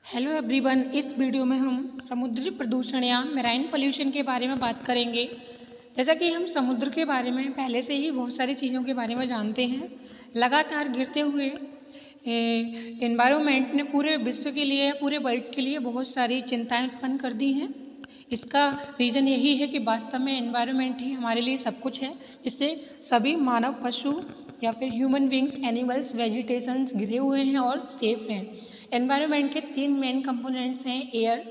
Hello everyone, इस video में हम समुद्री प्रदूषण या मेराइन पोल्यूशन के बारे में बात करेंगे। जैसा कि हम समुद्र के बारे में पहले से ही बहुत सारी चीज़ों के बारे में जानते हैं। लगातार गिरते हुए एनवायरनमेंट ने पूरे विश्व के लिए, पूरे वर्ल्ड के लिए बहुत सारी चिंताएं उत्पन्न कर दी हैं। इसका रीज़न यही है कि वास्तव में एनवायरनमेंट ही हमारे लिए सब कुछ है, जिससे सभी मानव, पशु या फिर ह्यूमन बींग्स, एनिमल्स, वेजिटेशंस घिरे हुए हैं और सेफ हैं। एनवायरनमेंट के 3 मेन कंपोनेंट्स हैं: एयर,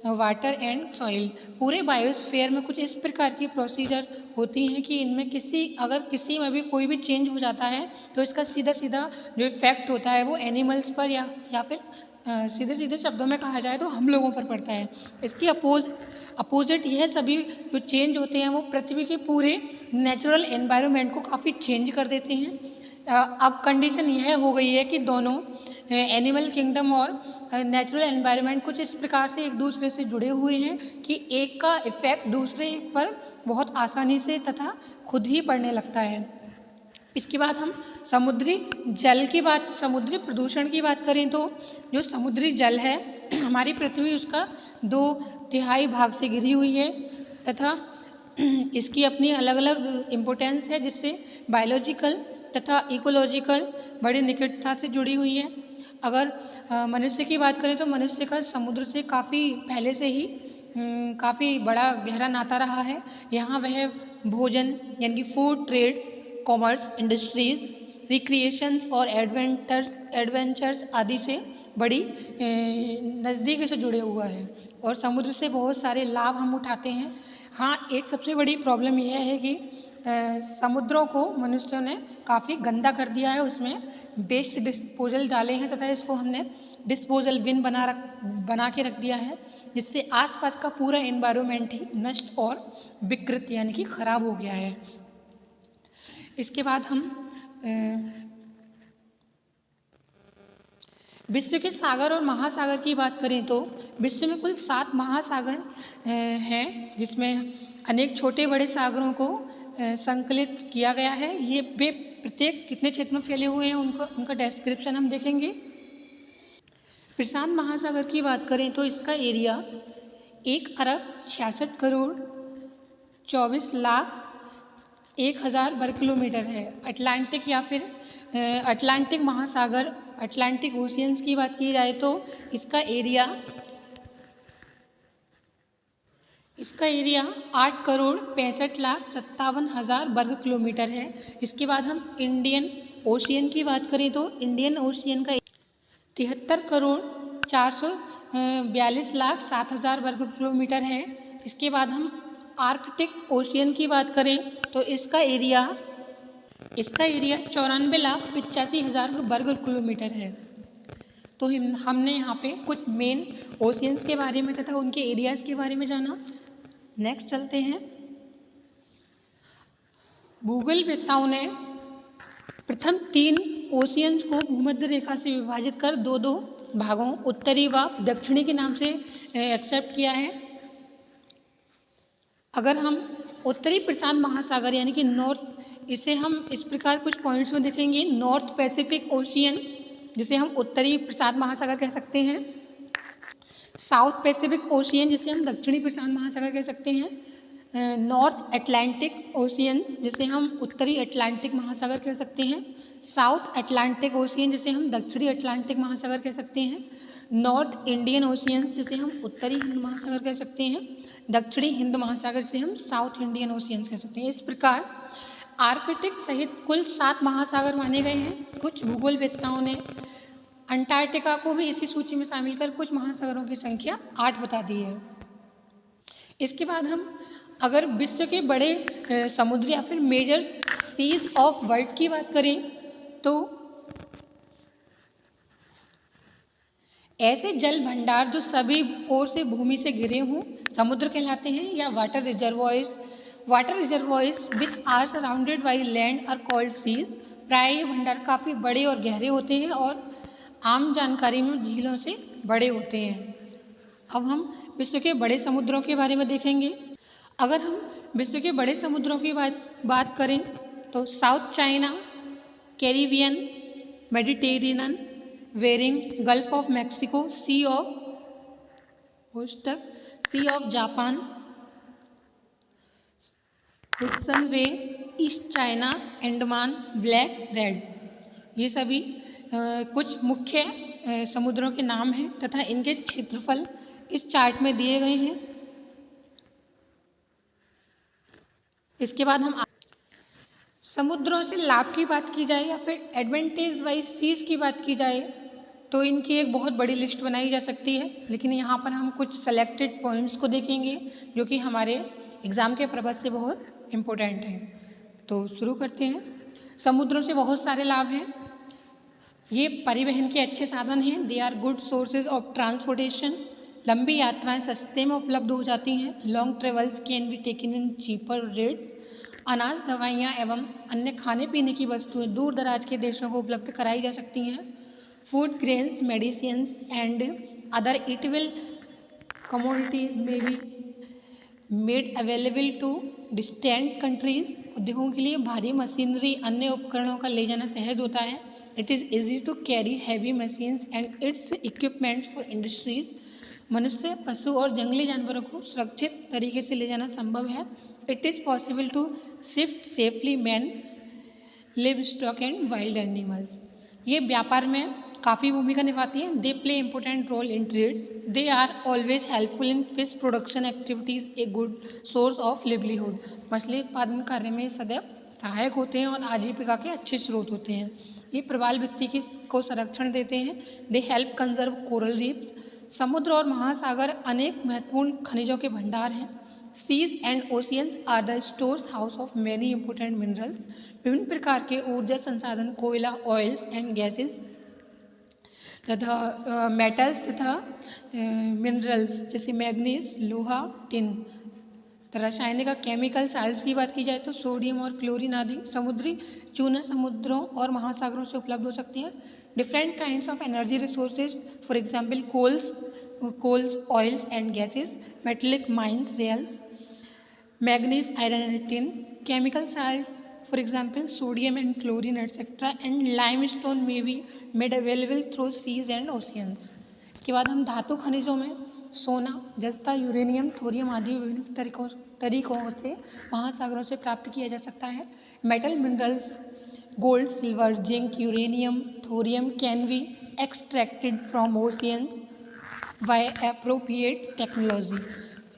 वाटर एंड सॉइल। पूरे बायोस्फीयर में कुछ इस प्रकार की प्रोसीजर होती हैं कि इनमें अगर किसी में भी कोई भी चेंज हो जाता है तो इसका सीधा सीधा जो इफेक्ट होता है वो एनिमल्स पर या फिर सीधे सीधे शब्दों में कहा जाए तो हम लोगों पर पड़ता है। इसकी अपोजिट यह सभी जो चेंज होते हैं वो पृथ्वी के पूरे नेचुरल एनवायरनमेंट को काफ़ी चेंज कर देते हैं। अब कंडीशन यह हो गई है कि दोनों एनिमल किंगडम और नेचुरल एनवायरनमेंट कुछ इस प्रकार से एक दूसरे से जुड़े हुए हैं कि एक का इफेक्ट दूसरे पर बहुत आसानी से तथा खुद ही पड़ने लगता है। इसके बाद हम समुद्री प्रदूषण की बात करें तो जो समुद्री जल है हमारी पृथ्वी उसका 2/3 भाग से घिरी हुई है तथा इसकी अपनी अलग अलग इम्पोर्टेंस है, जिससे बायोलॉजिकल तथा इकोलॉजिकल बड़ी निकटता से जुड़ी हुई है। अगर मनुष्य की बात करें तो मनुष्य का समुद्र से काफ़ी पहले से ही काफ़ी बड़ा गहरा नाता रहा है। यहाँ वह भोजन यानी कि food trades, commerce, industries, recreations और एडवेंचर्स आदि से बड़ी नज़दीक से जुड़े हुआ है और समुद्र से बहुत सारे लाभ हम उठाते हैं। हाँ, एक सबसे बड़ी प्रॉब्लम यह है कि समुद्रों को मनुष्यों ने काफ़ी गंदा कर दिया है, उसमें वेस्ट डिस्पोजल डाले हैं तथा इसको हमने डिस्पोजल बिन बना के रख दिया है, जिससे आसपास का पूरा एनवायरनमेंट ही नष्ट और विकृत यानी कि खराब हो गया है। इसके बाद हम विश्व के सागर और महासागर की बात करें तो विश्व में कुल 7 महासागर हैं, जिसमें अनेक छोटे बड़े सागरों को संकलित किया गया है। ये वे प्रत्येक कितने क्षेत्र में फैले हुए हैं उनका डिस्क्रिप्शन हम देखेंगे। प्रशांत महासागर की बात करें तो इसका एरिया 1,66,24,01,000 वर्ग किलोमीटर है। अटलांटिक या फिर अटलांटिक महासागर, अटलांटिक ओशियंस की बात की जाए तो इसका एरिया 8,65,57,000 वर्ग किलोमीटर है। इसके बाद हम इंडियन ओशियन की बात करें तो इंडियन ओशियन का 73,442,07,000 वर्ग किलोमीटर है। इसके बाद हम आर्कटिक ओशियन की बात करें तो इसका एरिया 94,85,000 वर्ग किलोमीटर है। तो हमने यहाँ पे कुछ मेन ओशियंस के बारे में तथा उनके एरियाज़ के बारे में जाना। नेक्स्ट चलते हैं। भूगोलवेत्ताओं ने प्रथम 3 ओशियंस को भूमध्य रेखा से विभाजित कर 2-2 भागों, उत्तरी व दक्षिणी के नाम से एक्सेप्ट किया है। अगर हम उत्तरी प्रशांत महासागर यानी कि नॉर्थ, इसे हम इस प्रकार कुछ पॉइंट्स में देखेंगे। नॉर्थ पैसिफिक ओशियन, जिसे हम उत्तरी प्रशांत महासागर कह सकते हैं। साउथ पैसिफिक ओशियन, जिसे हम दक्षिणी प्रशांत महासागर कह सकते हैं। नॉर्थ अटलांटिक ओशियंस, जिसे हम उत्तरी अटलांटिक महासागर कह सकते हैं। साउथ अटलांटिक ओशियन, जिसे हम दक्षिणी अटलांटिक महासागर कह सकते हैं। नॉर्थ इंडियन ओशियंस, जिसे हम उत्तरी हिंद महासागर कह सकते हैं। दक्षिणी हिंद महासागर से हम साउथ इंडियन ओशियंस कह सकते हैं। इस प्रकार आर्कटिक सहित कुल 7 महासागर माने गए हैं। कुछ भूगोलवेत्ताओं ने अंटार्कटिका को भी इसी सूची में शामिल कर कुछ महासागरों की संख्या 8 बता दी है। इसके बाद हम अगर विश्व के बड़े समुद्र या फिर मेजर सीज ऑफ वर्ल्ड की बात करें तो ऐसे जल भंडार जो सभी ओर से भूमि से घिरे हों समुद्र कहलाते हैं, या water reservoirs which are surrounded by land are called seas. प्राय ये भंडार काफ़ी बड़े और गहरे होते हैं और आम जानकारी में झीलों से बड़े होते हैं। अब हम विश्व के बड़े समुद्रों के बारे में देखेंगे। अगर हम विश्व के बड़े समुद्रों की बात करें तो South China, Caribbean, Mediterranean, Bering, Gulf of Mexico, Sea of Okhotsk, Sea of Japan, Hudson Bay, East China, Andaman, Black, Red. ये सभी कुछ मुख्य समुद्रों के नाम हैं तथा इनके क्षेत्रफल इस चार्ट में दिए गए हैं। इसके बाद हम समुद्रों से लाभ की बात की जाए या फिर एडवांटेज वाइज सीज की बात की जाए तो इनकी एक बहुत बड़ी लिस्ट बनाई जा सकती है, लेकिन यहाँ पर हम कुछ सेलेक्टेड पॉइंट्स को देखेंगे जो कि हमारे एग्ज़ाम के पर्पज़ से बहुत इम्पोर्टेंट हैं। तो शुरू करते हैं। समुद्रों से बहुत सारे लाभ हैं। ये परिवहन के अच्छे साधन हैं। They are good sources of transportation. लंबी यात्राएं सस्ते में उपलब्ध हो जाती हैं। Long travels can be taken in cheaper rates. अनाज, दवाइयाँ एवं अन्य खाने पीने की वस्तुएं दूर दराज के देशों को उपलब्ध कराई जा सकती हैं। Food grains, medicines and other eatable commodities में be made available to distant countries. उद्योगों के लिए भारी मशीनरी, अन्य उपकरणों का ले जाना सहज होता है। It is easy to carry heavy machines and its equipments for industries. मनुष्य, पशु और जंगली जानवरों को सुरक्षित तरीके से ले जाना संभव है। It is possible to shift safely man, livestock and wild animals. ये व्यापार में काफ़ी भूमिका निभाती है। They play important role in trades. They are always helpful in fish production activities, a good source of livelihood. मछली उत्पादन कार्य में सदैव सहायक होते हैं और आजीविका के अच्छे स्रोत होते हैं। ये प्रवाल भित्ति को संरक्षण देते हैं। They help conserve coral reefs. समुद्र और महासागर अनेक महत्वपूर्ण खनिजों के भंडार हैं। Seas and oceans are the stores house of many important minerals. विभिन्न प्रकार के ऊर्जा संसाधन, कोयला, ऑयल्स एंड गैसेस तथा मेटल्स तथा मिनरल्स जैसे मैग्नीज, लोहा, टिन। रासायनिक केमिकल साल्ट्स की बात की जाए तो सोडियम और क्लोरीन आदि समुद्री चूना समुद्रों और महासागरों से उपलब्ध हो सकती हैं। Different kinds of energy resources, for example coals, oils and gases, metallic mines, rails, manganese, iron and tin, chemical salt, for example sodium and chlorine etc. and limestone may be made available through seas and oceans। इसके बाद हम धातु खनिजों में सोना, जस्ता, uranium, thorium आदि विभिन्न तरीकों से महासागरों से प्राप्त किया जा सकता है। Metal minerals, gold, silver, zinc, uranium, thorium can be extracted from oceans by appropriate technology.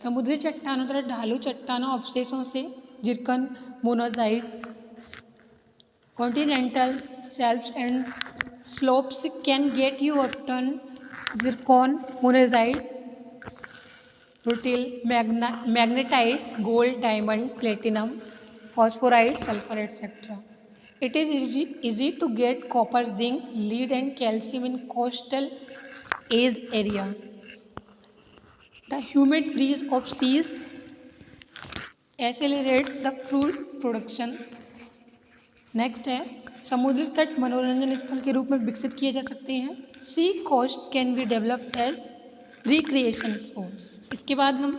समुद्री चट्टानों तथा ढालू चट्टानों अवशेषों से zircon, monazite, continental shelves and slopes can get you upton, zircon, monazite, rutile, magnetite, gold, diamond, platinum, phosphorite, sulfur etc. It is easy to get copper, zinc, lead and calcium in coastal area. The humid breeze of seas accelerates the fruit production। Next है समुद्री तट मनोरंजन स्थल के रूप में विकसित किए जा सकते हैं। Sea coast can be developed as recreation spots. इसके बाद हम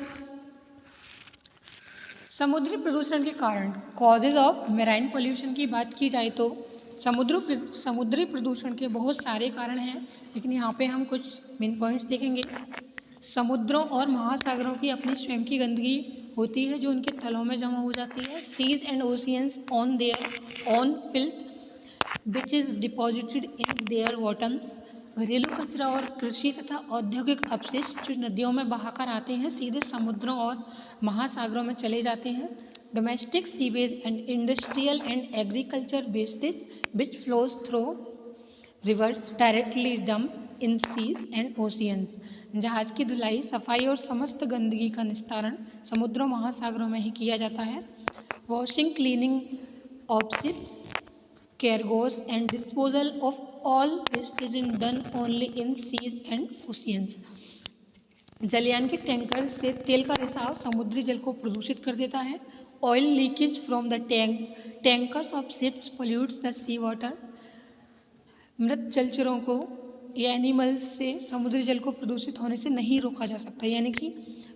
समुद्री प्रदूषण के कारण, कॉजेज ऑफ मैराइन पोल्यूशन की बात की जाए तो समुद्री प्रदूषण के बहुत सारे कारण हैं, लेकिन यहाँ पे हम कुछ मेन पॉइंट्स देखेंगे। समुद्रों और महासागरों की अपनी स्वयं की गंदगी होती है जो उनके तलों में जमा हो जाती है। Seas and oceans on their on filth which is deposited in their bottoms. घरेलू कचरा और कृषि तथा औद्योगिक अपशिष्ट जो नदियों में बहाकर आते हैं सीधे समुद्रों और महासागरों में चले जाते हैं। Domestic sewage and industrial and agriculture wastage which flows through reverse directly dump in seas and oceans. जहाज की धुलाई, सफाई और समस्त गंदगी का निस्तारण समुद्रों महासागरों में ही किया जाता है। Washing, cleaning of ships, cargoes and disposal of all waste is done only in seas and oceans। जलयान के टैंकर से तेल का रिसाव समुद्री जल को प्रदूषित कर देता है। Oil leakage from the tankers of ships pollutes the sea water. मृत जलचरों को या एनिमल्स से समुद्री जल को प्रदूषित होने से नहीं रोका जा सकता, यानी कि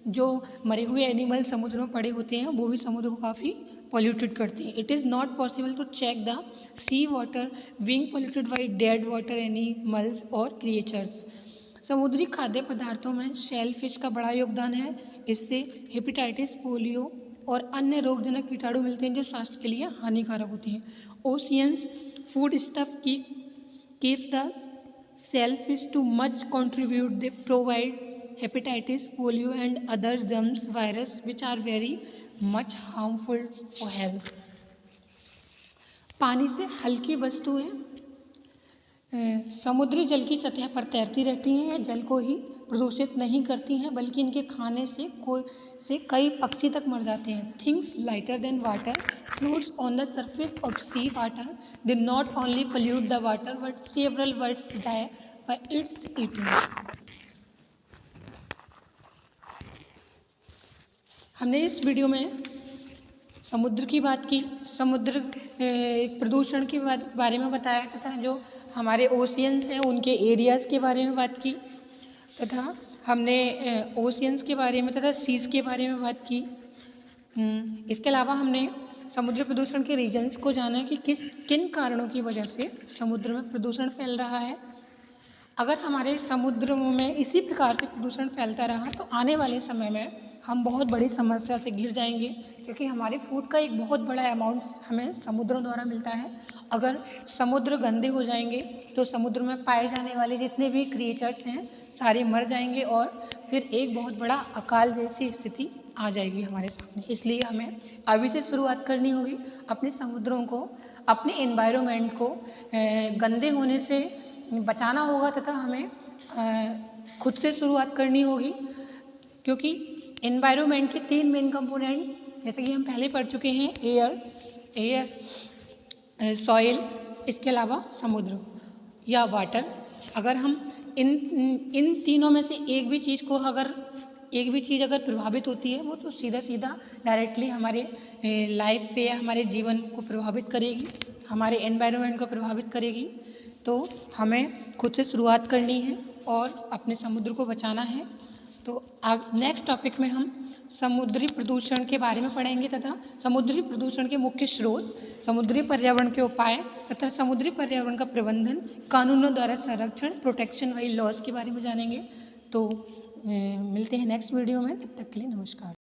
जो मरे हुए एनिमल समुद्र में पड़े होते हैं वो भी समुद्र को काफ़ी polluted करती है। It is not possible to check the sea water being polluted by dead water animals और creatures। समुद्री खाद्य पदार्थों में शेल फिश का बड़ा योगदान है। इससे हेपेटाइटिस, पोलियो और अन्य रोगजनक कीटाणु मिलते हैं जो स्वास्थ्य के लिए हानिकारक होती हैं। Oceans food stuff keeps the shellfish to much contribute. They provide hepatitis, polio and other germs, virus which are very much harmful for health. पानी से हल्की वस्तुएं समुद्री जल की सतह पर तैरती रहती हैं। यह जल को ही प्रदूषित नहीं करती हैं बल्कि इनके खाने से कई पक्षी तक मर जाते हैं। Things lighter than water floats on the surface of sea water. They not only pollute the water but several birds die by its eating. हमने इस वीडियो में समुद्र की बात की, समुद्र प्रदूषण के बारे में बताया तथा जो हमारे ओशियंस हैं उनके एरियाज़ के बारे में बात की तथा हमने ओशियंस के बारे में तथा सीज़ के बारे में बात की। इसके अलावा हमने समुद्र प्रदूषण के रीजन्स को जाना कि किन कारणों की वजह से समुद्र में प्रदूषण फैल रहा है। अगर हमारे समुद्र में इसी प्रकार से प्रदूषण फैलता रहा तो आने वाले समय में हम बहुत बड़ी समस्या से घिर जाएंगे, क्योंकि हमारे फूड का एक बहुत बड़ा अमाउंट हमें समुद्रों द्वारा मिलता है। अगर समुद्र गंदे हो जाएंगे तो समुद्र में पाए जाने वाले जितने भी क्रिएचर्स हैं सारे मर जाएंगे और फिर एक बहुत बड़ा अकाल जैसी स्थिति आ जाएगी हमारे सामने। इसलिए हमें अभी से शुरुआत करनी होगी, अपने समुद्रों को, अपने एनवायरनमेंट को गंदे होने से बचाना होगा तथा हमें खुद से शुरुआत करनी होगी, क्योंकि एनवायरनमेंट के 3 मेन कंपोनेंट जैसे कि हम पहले पढ़ चुके हैं, एयर, सॉइल, इसके अलावा समुद्र या वाटर। अगर हम इन तीनों में से एक भी चीज़ अगर प्रभावित होती है वो तो सीधा डायरेक्टली हमारे लाइफ पे या हमारे जीवन को प्रभावित करेगी, हमारे एनवायरनमेंट को प्रभावित करेगी। तो हमें खुद से शुरुआत करनी है और अपने समुद्र को बचाना है। तो नेक्स्ट टॉपिक में हम समुद्री प्रदूषण के बारे में पढ़ेंगे तथा समुद्री प्रदूषण के मुख्य स्रोत, समुद्री पर्यावरण के उपाय तथा समुद्री पर्यावरण का प्रबंधन, कानूनों द्वारा संरक्षण, प्रोटेक्शन वाली लॉज के बारे में जानेंगे। तो मिलते हैं नेक्स्ट वीडियो में, तब तक के लिए नमस्कार।